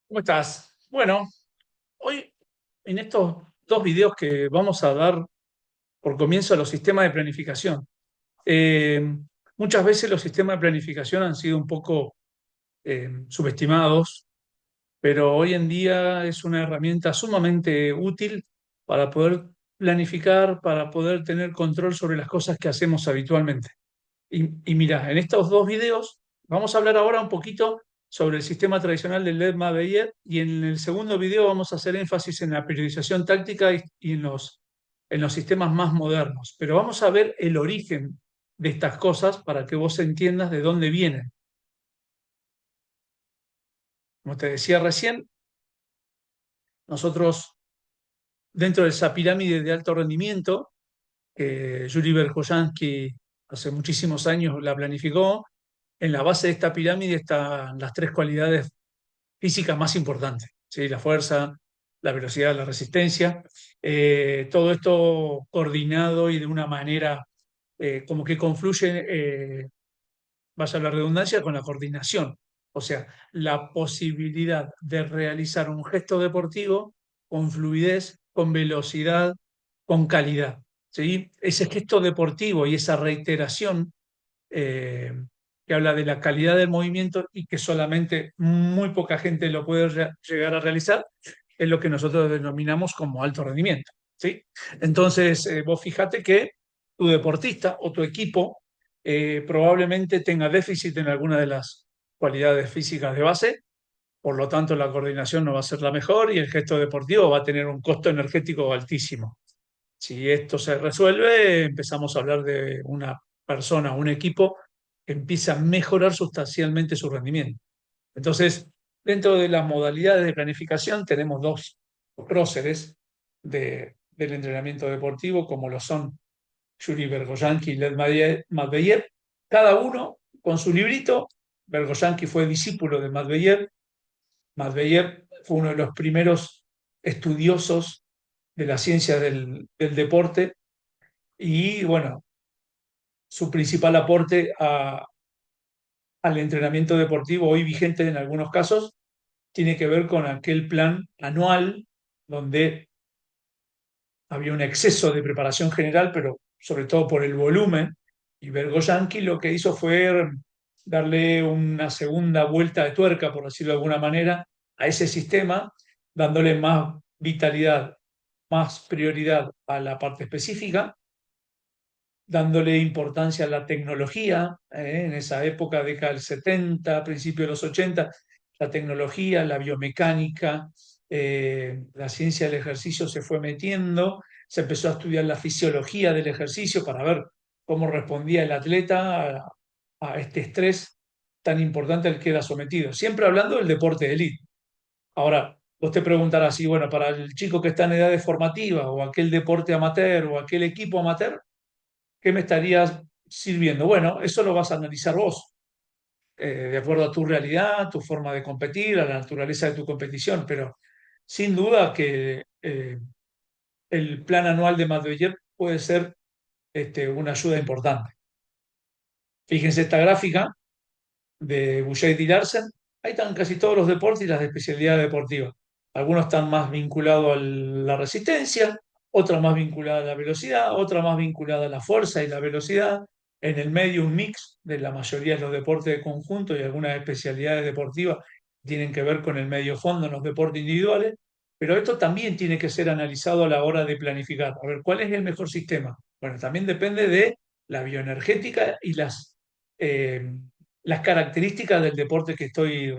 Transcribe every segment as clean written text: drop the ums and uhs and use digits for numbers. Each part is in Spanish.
¿Cómo estás? Bueno, hoy en estos dos videos que vamos a dar por comienzo a los sistemas de planificación. Eh, Muchas veces los sistemas de planificación han sido un poco subestimados, pero hoy en día es una herramienta sumamente útil para poder planificar, para poder tener control sobre las cosas que hacemos habitualmente. Y mira, en estos dos videos vamos a hablar ahora un poquito sobre el sistema tradicional del LED Mabeyer y en el segundo video vamos a hacer énfasis en la periodización táctica y en los sistemas más modernos. Pero vamos a ver el origen de estas cosas para que vos entiendas de dónde vienen. Como te decía recién, nosotros dentro de esa pirámide de alto rendimiento, Yuri Verkhoyansky hace muchísimos años la planificó. En la base de esta pirámide están las tres cualidades físicas más importantes, ¿sí? La fuerza, la velocidad, la resistencia. Todo esto coordinado y de una manera como que confluye, vaya la redundancia, con la coordinación. O sea, la posibilidad de realizar un gesto deportivo con fluidez, con velocidad, con calidad. ¿Sí? Ese gesto deportivo y esa reiteración eh, que habla de la calidad del movimiento y que solamente muy poca gente lo puede llegar a realizar, es lo que nosotros denominamos como alto rendimiento. ¿Sí? Entonces, vos fíjate que tu deportista o tu equipo probablemente tenga déficit en alguna de las cualidades físicas de base, por lo tanto la coordinación no va a ser la mejor y el gesto deportivo va a tener un costo energético altísimo. Si esto se resuelve, empezamos a hablar de una persona, un equipo que empieza a mejorar sustancialmente su rendimiento. Entonces, dentro de las modalidades de planificación tenemos dos próceres del entrenamiento deportivo, como lo son Yuri Bergoyanki y Led Medvedev, cada uno con su librito. Bergoyanki fue discípulo de Medvedev. Medvedev fue uno de los primeros estudiosos de la ciencia del deporte y bueno, su principal aporte al entrenamiento deportivo hoy vigente en algunos casos tiene que ver con aquel plan anual donde había un exceso de preparación general, pero sobre todo por el volumen. Y Bergoyanki lo que hizo fue darle una segunda vuelta de tuerca, por decirlo de alguna manera, a ese sistema, dándole más vitalidad, más prioridad a la parte específica, dándole importancia a la tecnología, en esa época, década del 70, principio de los 80, la tecnología, la biomecánica, la ciencia del ejercicio se fue metiendo, se empezó a estudiar la fisiología del ejercicio para ver cómo respondía el atleta a este estrés tan importante al que era sometido. Siempre hablando del deporte de élite. Ahora, vos te preguntarás, y bueno, para el chico que está en edades formativas, o aquel deporte amateur, o aquel equipo amateur, ¿qué me estarías sirviendo? Bueno, eso lo vas a analizar vos, de acuerdo a tu realidad, tu forma de competir, a la naturaleza de tu competición, pero sin duda que el plan anual de Medvedev puede ser una ayuda importante. Fíjense esta gráfica de Boucher y Larsen, ahí están casi todos los deportes y las especialidades deportivas. Algunos están más vinculados a la resistencia, otros más vinculados a la velocidad, otros más vinculados a la fuerza y la velocidad. En el medio un mix de la mayoría de los deportes de conjunto y algunas especialidades deportivas que tienen que ver con el medio fondo en los deportes individuales. Pero esto también tiene que ser analizado a la hora de planificar. A ver, ¿cuál es el mejor sistema? Bueno, también depende de la bioenergética y eh, las características del deporte que estoy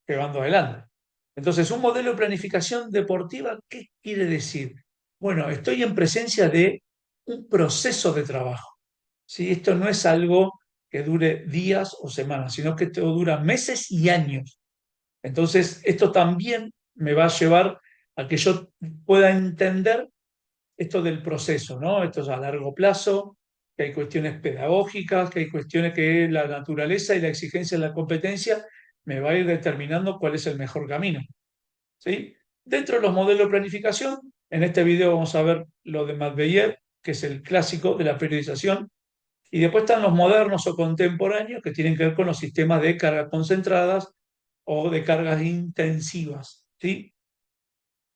llevando adelante. Entonces, un modelo de planificación deportiva, ¿qué quiere decir? Bueno, estoy en presencia de un proceso de trabajo. ¿Sí? Esto no es algo que dure días o semanas, sino que esto dura meses y años. Entonces, esto también me va a llevar a que yo pueda entender esto del proceso, ¿no? Esto es a largo plazo, que hay cuestiones pedagógicas, que hay cuestiones que la naturaleza y la exigencia de la competencia me va a ir determinando cuál es el mejor camino, ¿sí? Dentro de los modelos de planificación, en este video vamos a ver lo de Medvedev, que es el clásico de la periodización, y después están los modernos o contemporáneos que tienen que ver con los sistemas de cargas concentradas o de cargas intensivas, ¿sí?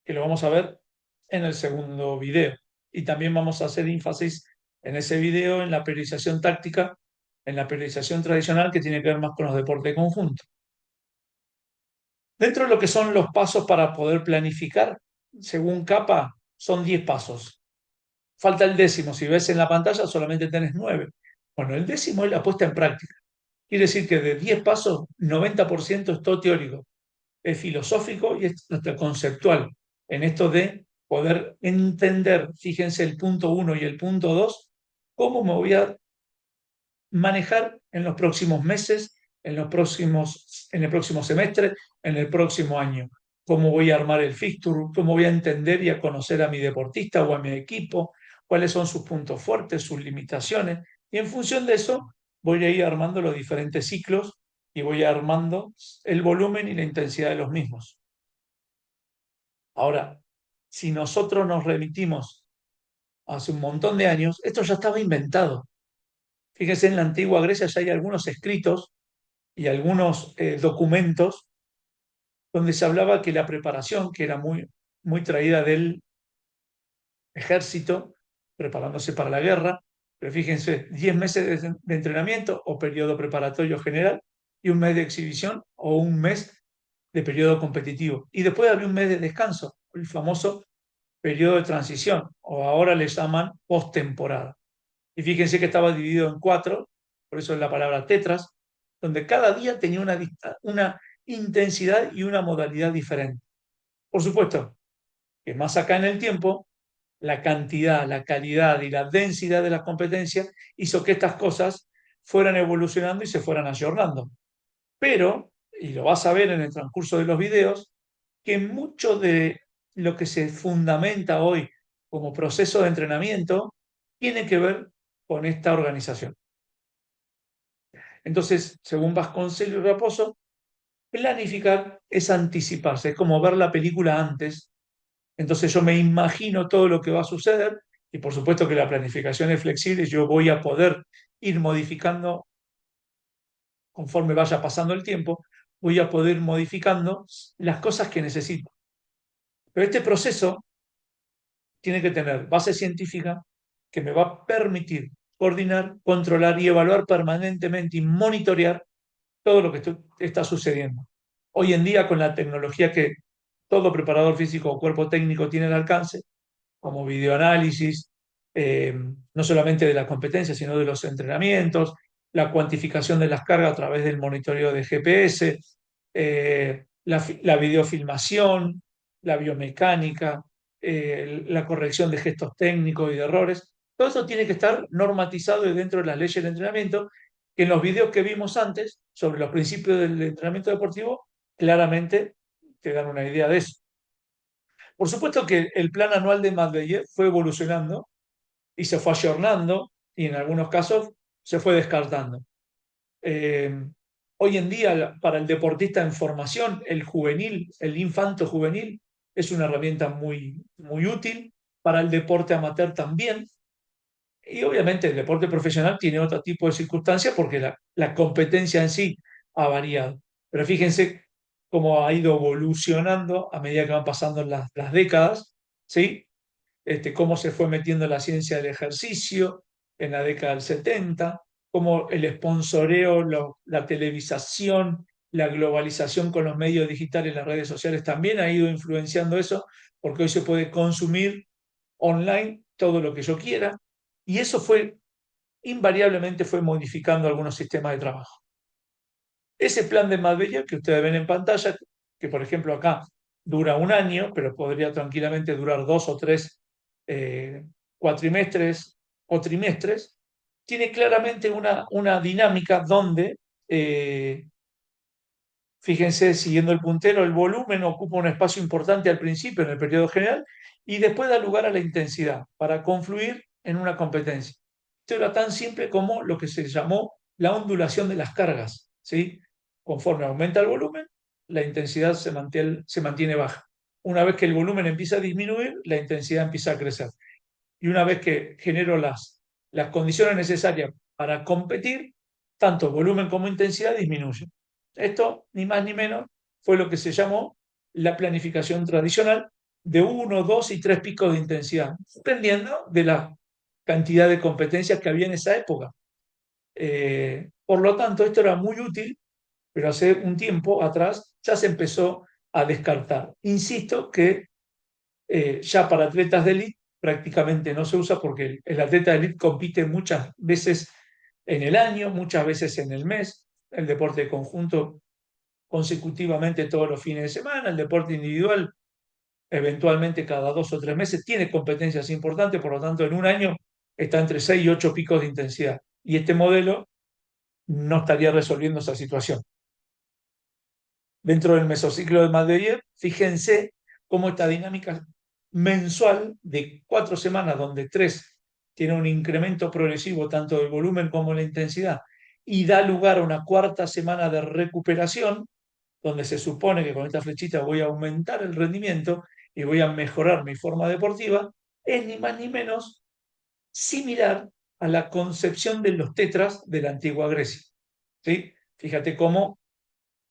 Que lo vamos a ver en el segundo video. Y también vamos a hacer énfasis en ese video en la periodización táctica, en la periodización tradicional que tiene que ver más con los deportes de conjunto. Dentro de lo que son los pasos para poder planificar, según Capa, son 10 pasos. Falta el décimo. Si ves en la pantalla, solamente tenés 9. Bueno, el décimo es la puesta en práctica. Quiere decir que de 10 pasos, 90% es todo teórico, es filosófico y es hasta conceptual. En esto de poder entender, fíjense el punto 1 y el punto 2, cómo me voy a manejar en los próximos meses, en el próximo semestre, en el próximo año. Cómo voy a armar el fixture, cómo voy a entender y a conocer a mi deportista o a mi equipo, cuáles son sus puntos fuertes, sus limitaciones. Y en función de eso, voy a ir armando los diferentes ciclos y voy armando el volumen y la intensidad de los mismos. Ahora, si nosotros nos remitimos hace un montón de años, esto ya estaba inventado. Fíjense, en la antigua Grecia ya hay algunos escritos y algunos documentos donde se hablaba que la preparación, que era muy traída del ejército, preparándose para la guerra, pero fíjense, 10 meses de entrenamiento o periodo preparatorio general y un mes de exhibición o un mes de periodo competitivo. Y después había un mes de descanso, el famoso periodo de transición, o ahora le llaman postemporada. Y fíjense que estaba dividido en 4, por eso es la palabra tetras, donde cada día tenía una intensidad y una modalidad diferente. Por supuesto que más acá en el tiempo, la cantidad, la calidad y la densidad de las competencias hizo que estas cosas fueran evolucionando y se fueran ayornando. Pero, y lo vas a ver en el transcurso de los videos, que mucho de lo que se fundamenta hoy como proceso de entrenamiento tiene que ver con esta organización. Entonces, según Vasconcelos y Raposo, planificar es anticiparse, es como ver la película antes. Entonces yo me imagino todo lo que va a suceder y por supuesto que la planificación es flexible, yo voy a poder ir modificando conforme vaya pasando el tiempo, voy a poder ir modificando las cosas que necesito. Pero este proceso tiene que tener base científica que me va a permitir coordinar, controlar y evaluar permanentemente y monitorear todo lo que está sucediendo. Hoy en día, con la tecnología que todo preparador físico o cuerpo técnico tiene al alcance, como videoanálisis, no solamente de las competencias, sino de los entrenamientos, la cuantificación de las cargas a través del monitoreo de GPS, la videofilmación, la biomecánica, la corrección de gestos técnicos y de errores. Todo eso tiene que estar normatizado y dentro de las leyes del entrenamiento, que en los videos que vimos antes sobre los principios del entrenamiento deportivo, claramente te dan una idea de eso. Por supuesto que el plan anual de Medvedev fue evolucionando y se fue ayornando y en algunos casos se fue descartando. Eh, Hoy en día, para el deportista en formación, el juvenil, el infanto juvenil, es una herramienta muy útil. Para el deporte amateur también. Y obviamente el deporte profesional tiene otro tipo de circunstancias porque la competencia en sí ha variado. Pero fíjense cómo ha ido evolucionando a medida que van pasando las décadas, ¿sí? Cómo se fue metiendo la ciencia del ejercicio en la década del 70, cómo el sponsoreo, la televisación, la globalización con los medios digitales, las redes sociales también ha ido influenciando eso, porque hoy se puede consumir online todo lo que yo quiera, y eso invariablemente fue modificando algunos sistemas de trabajo. Ese plan de Marbella que ustedes ven en pantalla, que por ejemplo acá dura un año, pero podría tranquilamente durar 2 o 3 cuatrimestres o trimestres, tiene claramente una dinámica donde, fíjense, siguiendo el puntero, el volumen ocupa un espacio importante al principio, en el periodo general, y después da lugar a la intensidad para confluir en una competencia. Esto era tan simple como lo que se llamó la ondulación de las cargas, ¿sí? Conforme aumenta el volumen, la intensidad se mantiene baja. Una vez que el volumen empieza a disminuir, la intensidad empieza a crecer. Y una vez que genero las condiciones necesarias para competir, tanto volumen como intensidad disminuyen. Esto, ni más ni menos, fue lo que se llamó la planificación tradicional de uno, dos y tres picos de intensidad, dependiendo de la cantidad de competencias que había en esa época. Por lo tanto, esto era muy útil, pero hace un tiempo atrás ya se empezó a descartar. Insisto que ya para atletas de élite prácticamente no se usa porque el atleta de élite compite muchas veces en el año, muchas veces en el mes, el deporte de conjunto consecutivamente todos los fines de semana, el deporte individual eventualmente cada 2 o 3 meses, tiene competencias importantes, por lo tanto en un año está entre 6 y 8 picos de intensidad. Y este modelo no estaría resolviendo esa situación. Dentro del mesociclo de Medvedev, fíjense cómo esta dinámica mensual de 4 semanas, donde 3 tiene un incremento progresivo tanto del volumen como la intensidad, y da lugar a una cuarta semana de recuperación, donde se supone que con esta flechita voy a aumentar el rendimiento y voy a mejorar mi forma deportiva, es ni más ni menos similar a la concepción de los tetras de la antigua Grecia. ¿Sí? Fíjate cómo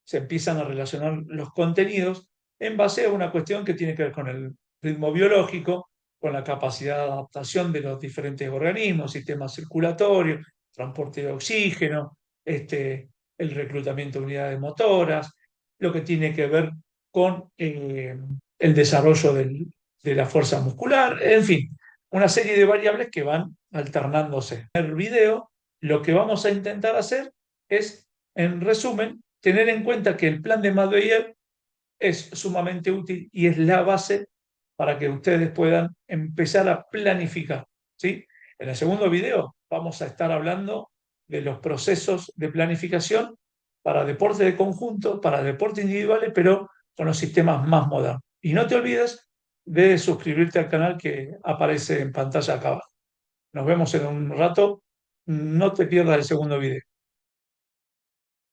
se empiezan a relacionar los contenidos en base a una cuestión que tiene que ver con el ritmo biológico, con la capacidad de adaptación de los diferentes organismos, sistema circulatorio, transporte de oxígeno, el reclutamiento de unidades motoras, lo que tiene que ver con el desarrollo de la fuerza muscular, en fin, una serie de variables que van alternándose. En el video, lo que vamos a intentar hacer es, en resumen, tener en cuenta que el plan de Medvedev es sumamente útil y es la base para que ustedes puedan empezar a planificar, ¿sí? En el segundo video vamos a estar hablando de los procesos de planificación para deporte de conjunto, para deportes individuales, pero con los sistemas más modernos. Y no te olvides de suscribirte al canal que aparece en pantalla acá abajo. Nos vemos en un rato. No te pierdas el segundo video.